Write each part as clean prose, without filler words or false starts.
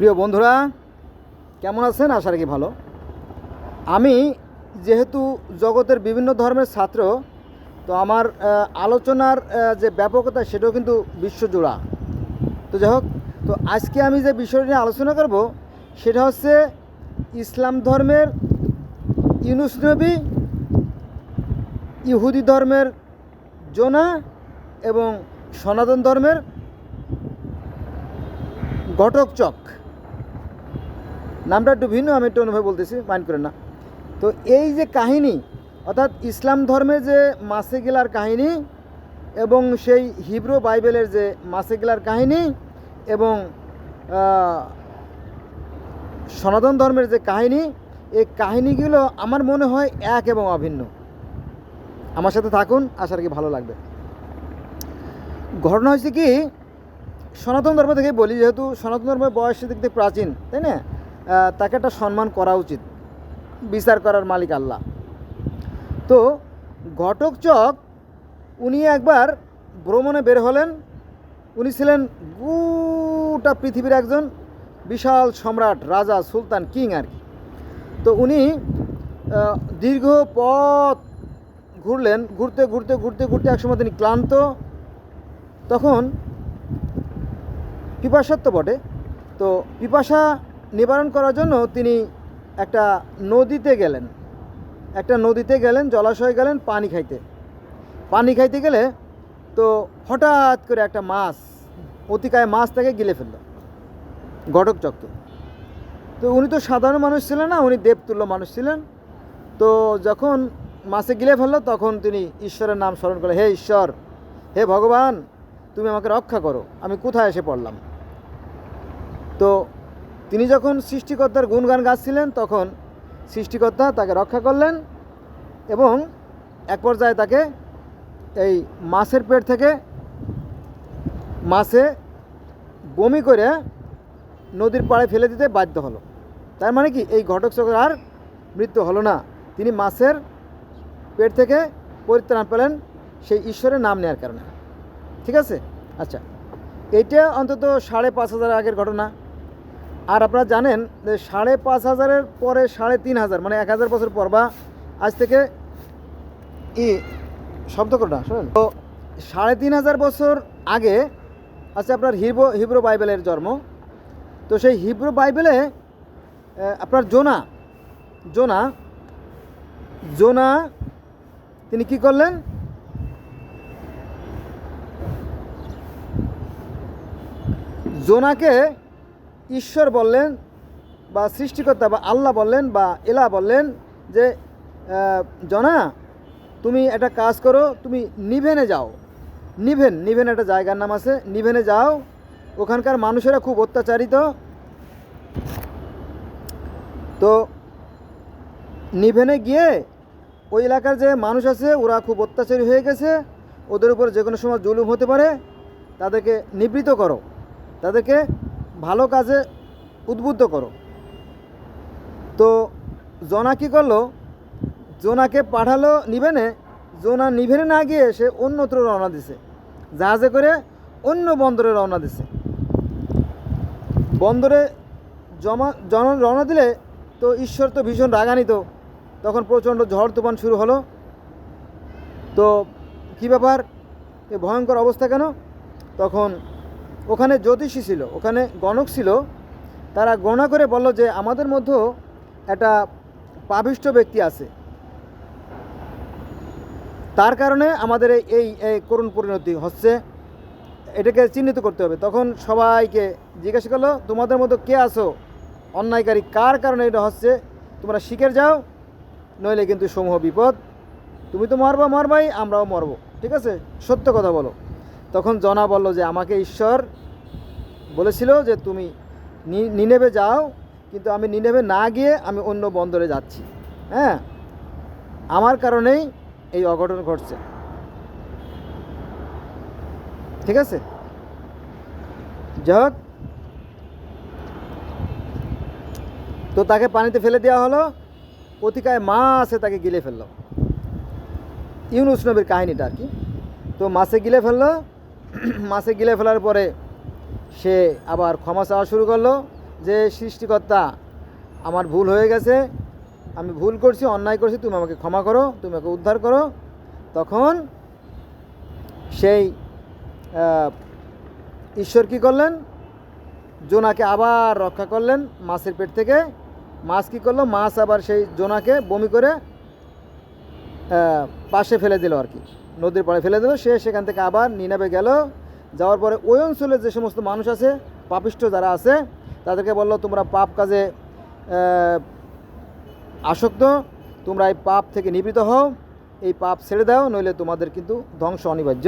প্রিয় বন্ধুরা, কেমন আছেন? আশা রাখি ভালো। আমি যেহেতু জগতের বিভিন্ন ধর্মের ছাত্র, তো আমার আলোচনার যে ব্যাপকতা সেটাও কিন্তু বিশ্বজোড়া। তো যাই হোক, তো আজকে আমি যে বিষয় নিয়ে আলোচনা করব সেটা হচ্ছে ইসলাম ধর্মের ইউনুস নবী, ইহুদি ধর্মের জোনা এবং সনাতন ধর্মের ঘটকচক। নামটা একটু ভিন্ন, আমি একটু অনুভব বলতেছি, মাইন্ড করেন না। তো এই যে কাহিনী, অর্থাৎ ইসলাম ধর্মের যে মাসে গিলার কাহিনী এবং সেই হিব্রু বাইবেলের যে মাসে গিলার কাহিনী এবং সনাতন ধর্মের যে কাহিনী, এই কাহিনীগুলো আমার মনে হয় এক এবং অভিন্ন। আমার সাথে থাকুন, আশা রাখি ভালো লাগবে। ঘটনা হয়েছে কি, সনাতন ধর্ম থেকে বলি, যেহেতু সনাতন ধর্মের বয়সের দিক থেকে প্রাচীন, তাই না? তাকে একটা সম্মান করা উচিত, বিচার করার মালিক আল্লাহ। তো ঘটকচক উনি একবার ভ্রমণে বের হলেন। উনি ছিলেন গোটা পৃথিবীর একজন বিশাল সম্রাট, রাজা, সুলতান, কিং আর কি। তো উনি দীর্ঘ পথ ঘুরলেন, ঘুরতে ঘুরতে ঘুরতে ঘুরতে একসময় তিনি ক্লান্ত। তখন পিপাসার্থ বটে, তো পিপাসা নিবারণ করার জন্য তিনি একটা নদীতে গেলেন, জলাশয়ে গেলেন পানি খাইতে গেলে তো হঠাৎ করে একটা মাছ, অতিকায় মাছ তাকে গিলে ফেলল, ঘটকচককে। তো উনি তো সাধারণ মানুষ ছিলেন না, উনি দেবতুল্য মানুষ ছিলেন। তো যখন মাছে গিলে ফেললো তখন তিনি ঈশ্বরের নাম স্মরণ করলেন, হে ঈশ্বর, হে ভগবান, তুমি আমাকে রক্ষা করো, আমি কোথায় এসে পড়লাম। তো তিনি যখন সৃষ্টিকর্তার গুণগান গাচ্ছিলেন তখন সৃষ্টিকর্তা তাকে রক্ষা করলেন এবং এক পর্যায়ে তাকে এই মাছের পেট থেকে মাছে বমি করে নদীর পাড়ে ফেলে দিতে বাধ্য হলো। তার মানে কি, এই ঘটকচকের আর মৃত্যু হলো না, তিনি মাছের পেট থেকে পরিত্রাণ পেলেন সেই ঈশ্বরের নাম নেওয়ার কারণে। ঠিক আছে? আচ্ছা, এইটা অন্তত ৫,৫০০ আগের ঘটনা। আর আপনারা জানেন যে ৫,৫০০-এর পরে ৩,৫০০, মানে ১,০০০ বছর পর, বা আজ থেকে শব্দ করোনা শোনেন, তো ৩,৫০০ বছর আগে আছে আপনার হিব্রু বাইবেলের জন্ম। তো সেই হিব্রু বাইবেলে আপনার জোনা তিনি কি করলেন, জোনাকে ঈশ্বর বললেন বা সৃষ্টিকর্তা বা আল্লাহ বললেন বা এলা বললেন যে জোনা, তুমি একটা কাজ করো, তুমি নিভেনে যাও। নিভেন একটা জায়গার নাম আছে, নিভেনে যাও। ওখানকার মানুষেরা খুব অত্যাচারিত। তো নিভেনে গিয়ে ওই এলাকার যে মানুষ আছে ওরা খুব অত্যাচারী হয়ে গেছে, ওদের উপর যে কোনো সময় জুলুম হতে পারে, তাদেরকে নিবৃত্ত করো, তাদেরকে ভালো কাজে উদ্বুদ্ধ করো। তো জোনা কী করলো, জোনাকে পাঠালো নিভেনে। জোনা নিভেনে না গিয়ে সে অন্যত্র রওনা দিছে, জাহাজে করে অন্য বন্দরে রওনা দিছে। বন্দরে রওনা দিলে তো ঈশ্বর তো ভীষণ রাগান্বিত, তখন প্রচণ্ড ঝড় তুফান শুরু হলো। তো কী ব্যাপার, এ ভয়ঙ্কর অবস্থা কেন? তখন ওখানে জ্যোতিষী ছিল, ওখানে গণক ছিল, তারা গণনা করে বলল যে আমাদের মধ্যেও একটা পাপিষ্ঠ ব্যক্তি আছে, তার কারণে আমাদের এই করুণ পরিণতি হচ্ছে, এটাকে চিহ্নিত করতে হবে। তখন সবাইকে জিজ্ঞাসা করলো, তোমাদের মধ্যে কে আছো অন্যায়কারী, কার কারণে এটা হচ্ছে, তোমরা শিখে যাও, নইলে কিন্তু সমূহ বিপদ, তুমি তো মরবাই, আমরাও মরবো, ঠিক আছে, সত্য কথা বলো। তখন জনা বলল যে আমাকে ঈশ্বর বলেছিল যে তুমি নিনেভে যাও, কিন্তু আমি নিনেভে না গিয়ে আমি অন্য বন্দরে যাচ্ছি, হ্যাঁ, আমার কারণেই এই অঘটন ঘটছে। ঠিক আছে? যাই হোক, তো তাকে পানিতে ফেলে দেওয়া হলো, অতিকায় মাছে তাকে গিলে ফেললো। ইউনুস নবীর কাহিনীটা আর কি। তো মাছে গিলে ফেললো, মাছে গিলে ফেলার পরে সে আবার ক্ষমা চাওয়া শুরু করলো, যে সৃষ্টিকর্তা আমার ভুল হয়ে গেছে, আমি ভুল করছি, অন্যায় করছি, তুমি আমাকে ক্ষমা করো, তুমি আমাকে উদ্ধার করো, তখন সেই ঈশ্বর কী করলেন, জোনাকে আবার রক্ষা করলেন মাছের পেট থেকে। মাছ কী করলো, মাছ আবার সেই জোনাকে বমি করে পাশে ফেলে দিল, আর কি নদীর পাড়ে ফেলে দিল। সে সেখান থেকে আবার নিনাবে গেল। যাওয়ার পরে ওই অঞ্চলের যে সমস্ত মানুষ আছে, পাপিষ্ঠ যারা আছে, তাদেরকে বলল, তোমরা পাপ কাজে আসক্ত, তোমরা এই পাপ থেকে নিবৃত্ত হও, এই পাপ ছেড়ে দাও, নইলে তোমাদের কিন্তু ধ্বংস অনিবার্য।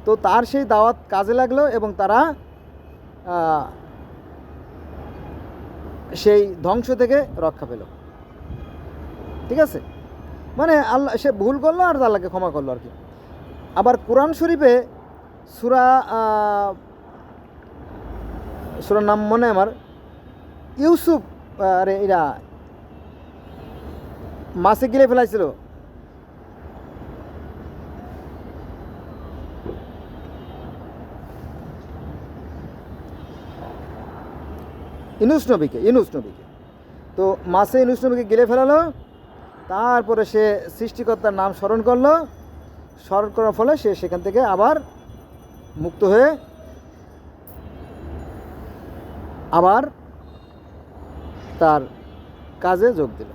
তো তার সেই দাওয়াত কাজে লাগলো এবং তারা সেই ধ্বংস থেকে রক্ষা পেল। ঠিক আছে, মানে আল্লাহ, সে ভুল করলো আর আল্লাহকে ক্ষমা করলো আর কি। আবার কোরআন শরীফে সূরার নাম মনে আমার, ইউসুফ, আরে এরা মাছে গিলে ফেলাইছিল, ইউনুস নবীকে। তো মাছে ইউনুস নবীকে গিলে ফেলালো, তারপরে সে সৃষ্টিকর্তার নাম স্মরণ করলো, স্মরণ করার ফলে সে সেখান থেকে আবার মুক্ত হয়ে আবার তার কাজে যোগ দিল।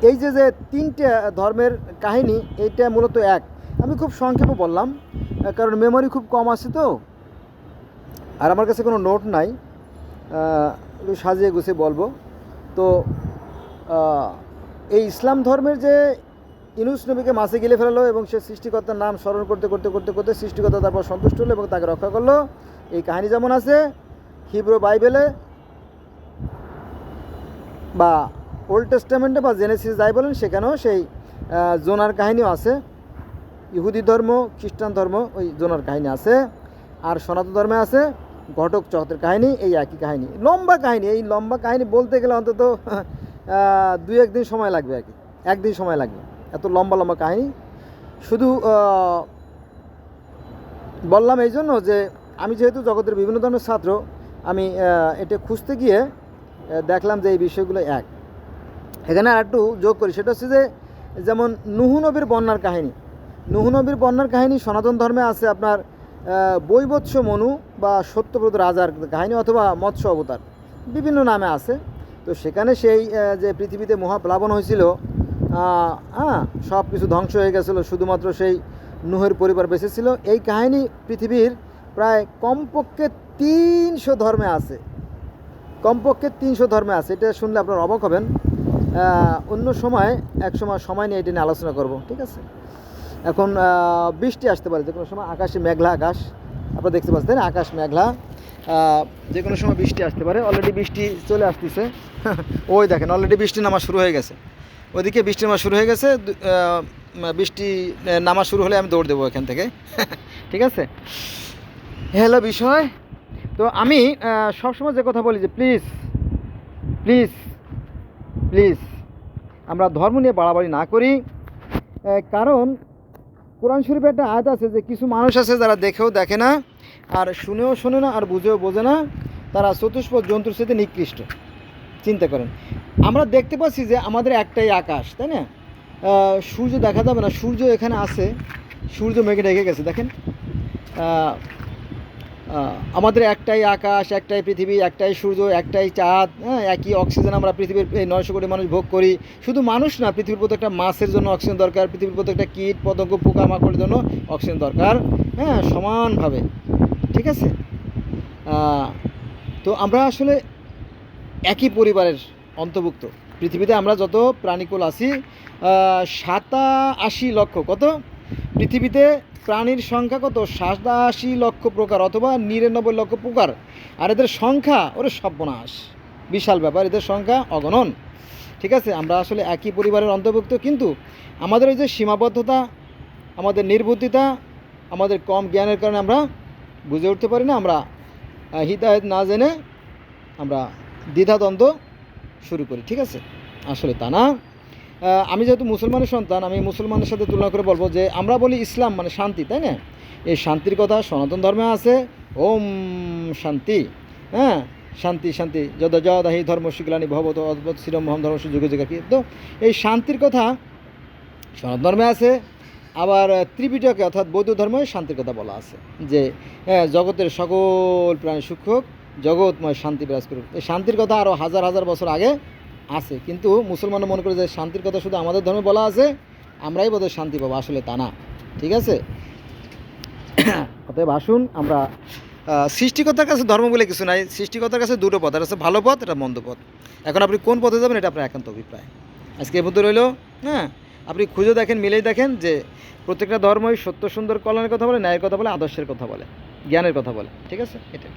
এই যে তিনটে ধর্মের কাহিনী, এইটা মূলত এক। আমি খুব সংক্ষেপে বললাম, কারণ মেমোরি খুব কম আছে তো, আর আমার কাছে কোনো নোট নাই, একটু সাজিয়ে গুছিয়ে বলবো। তো এই ইসলাম ধর্মের যে ইউনুস নবীকে মাছে গিলে ফেলালো এবং সে সৃষ্টিকর্তার নাম স্মরণ করতে করতে করতে করতে সৃষ্টিকর্তা তারপর সন্তুষ্ট হলো এবং তাকে রক্ষা করলো, এই কাহিনী যেমন আছে হিব্রু বাইবেলে বা ওল্ড টেস্টামেন্টে বা জেনেসিস যাই বলেন, সেখানেও সেই জোনার কাহিনীও আছে। ইহুদি ধর্ম, খ্রিস্টান ধর্ম ওই জোনার কাহিনী আছে, আর সনাতন ধর্মে আছে ঘটক চক্রের কাহিনী। এই একই কাহিনী, লম্বা কাহিনী। এই লম্বা কাহিনী বলতে গেলে অন্তত 2-1 দিন সময় লাগবে আর কি, একদিন সময় লাগবে, এত লম্বা লম্বা কাহিনী। শুধু বললাম এই জন্য যে আমি যেহেতু জগতের বিভিন্ন ধরনের ছাত্র, আমি এটা খুঁজতে গিয়ে দেখলাম যে এই বিষয়গুলো এক। এখানে আর একটু যোগ করি, সেটা হচ্ছে যে যেমন নুহু নবীর বন্যার কাহিনী। নুহু নবীর বন্যার কাহিনী সনাতন ধর্মে আছে আপনার বৈবৎস মনু বা সত্যব্রত রাজার কাহিনী, অথবা মৎস্য অবতার, বিভিন্ন নামে আছে। তো সেখানে সেই যে পৃথিবীতে মহাপ্লাবন হয়েছিল, সব কিছু ধ্বংস হয়ে গেছিলো, শুধুমাত্র সেই নুহের পরিবার বেঁচে ছিল। এই কাহিনী পৃথিবীর প্রায় কমপক্ষে 300 ধর্মে আছে, কমপক্ষে 300 ধর্মে আছে। এটা শুনলে আপনারা অবাক হবেন। অন্য সময় এক সময় নিয়ে এটা নিয়ে আলোচনা করব, ঠিক আছে। এখন বৃষ্টি আসতে পারে যে কোনো সময়, আকাশে মেঘলা আকাশ, আপনারা দেখতে পাচ্ছেন আকাশ মেঘলা, যে কোনো সময় বৃষ্টি আসতে পারে। অলরেডি বৃষ্টি চলে আসতেছে, ওই দেখেন অলরেডি বৃষ্টি নামা শুরু হয়ে গেছে, ওইদিকে বৃষ্টি নামা শুরু হয়ে গেছে। বৃষ্টি নামা শুরু হলে আমি দৌড় দেবো এখান থেকে, ঠিক আছে। হ্যালো বিষয়। তো আমি সবসময় যে কথা বলি যে প্লিজ প্লিজ প্লিজ আমরা ধর্ম নিয়ে বাড়াবাড়ি না করি। কারণ কোরআন শরীফে একটা আয়াত আছে যে কিছু মানুষ আছে যারা দেখেও দেখে না, আর শুনেও শোনে না, আর বুঝেও বোঝে না, তারা চতুষ্পদ জন্তুর সাথে নিকৃষ্ট। চিন্তা করেন, আমরা দেখতে পাচ্ছি যে আমাদের একটাই আকাশ, তাই না? সূর্য দেখা যাবে না, সূর্য এখানে আছে, সূর্য মেঘে ঢেকে গেছে, দেখেন। আমাদের একটাই আকাশ, একটাই পৃথিবী, একটাই সূর্য, একটাই চাঁদ, একই অক্সিজেন আমরা পৃথিবীর এই 900 কোটি মানুষ ভোগ করি। শুধু মানুষ না, পৃথিবীর প্রত্যেকটা মাছের জন্য অক্সিজেন দরকার, পৃথিবীর প্রত্যেকটা কীট পতঙ্গ পোকামাকড়ের জন্য অক্সিজেন দরকার, সমানভাবে, ঠিক আছে। তো আমরা আসলে একই পরিবারের অন্তর্ভুক্ত। পৃথিবীতে আমরা যত প্রাণীকুল আছি 87 লক্ষ, কত পৃথিবীতে প্রাণীর সংখ্যা কত? 87 লক্ষ প্রকার, অথবা 99 লক্ষ প্রকার। আর এদের সংখ্যা ওরে সর্বনাশ, বিশাল ব্যাপার, এদের সংখ্যা অগণন, ঠিক আছে। আমরা আসলে একই পরিবারের অন্তর্ভুক্ত, কিন্তু আমাদের ওই যে সীমাবদ্ধতা, আমাদের নির্বুদ্ধিতা, আমাদের কম জ্ঞানের কারণে আমরা বুঝে উঠতে পারি না। আমরা হিদায়াত না জেনে আমরা দ্বিধাদ্বন্দ্ব শুরু করি, ঠিক আছে। আসলে তা না। আমি যেহেতু মুসলমানের সন্তান, আমি মুসলমানের সাথে তুলনা করে বলবো যে আমরা বলি ইসলাম মানে শান্তি, তাই না? এই শান্তির কথা সনাতন ধর্মে আছে, ওম শান্তি, শান্তি শান্তি যদ যদাহি ধর্ম শিগলানি ভবত অদ্ভুত শ্রীরম মহম ধর্ম যুগে যুগে কি। তো এই শান্তির কথা সনাতন ধর্মে আছে, আবার ত্রিপিটকে অর্থাৎ বৌদ্ধ ধর্মে শান্তির কথা বলা আছে যে জগতের সকল প্রাণী সুখ হোক, জগৎময় শান্তি বিরাজ করুক। এই শান্তির কথা আরও হাজার হাজার বছর আগে আছে, কিন্তু মুসলমানরা মনে করে যে শান্তির কথা শুধু আমাদের ধর্মে বলা আছে, আমরাই বোধহয় শান্তি পাবো, আসলে তা না। ঠিক আছে, অতএব আসুন আমরা সৃষ্টিকর্তার কাছে ধর্ম বলে কিছু নাই, সৃষ্টিকর্তার কাছে দুটো পথ, একটা হচ্ছে ভালো পথ, এটা মন্দ পথ। এখন আপনি কোন পথে যাবেন এটা আপনার একান্ত অভিপ্রায়। আজকে এ মধ্যে রইল, হ্যাঁ, আপনি খুঁজে দেখেন, মিলেই দেখেন যে প্রত্যেকটা ধর্মই সত্য সুন্দর কল্যাণের কথা বলে, ন্যায়ের কথা বলে, আদর্শের কথা বলে, জ্ঞানের কথা বলে। ঠিক আছে, এটা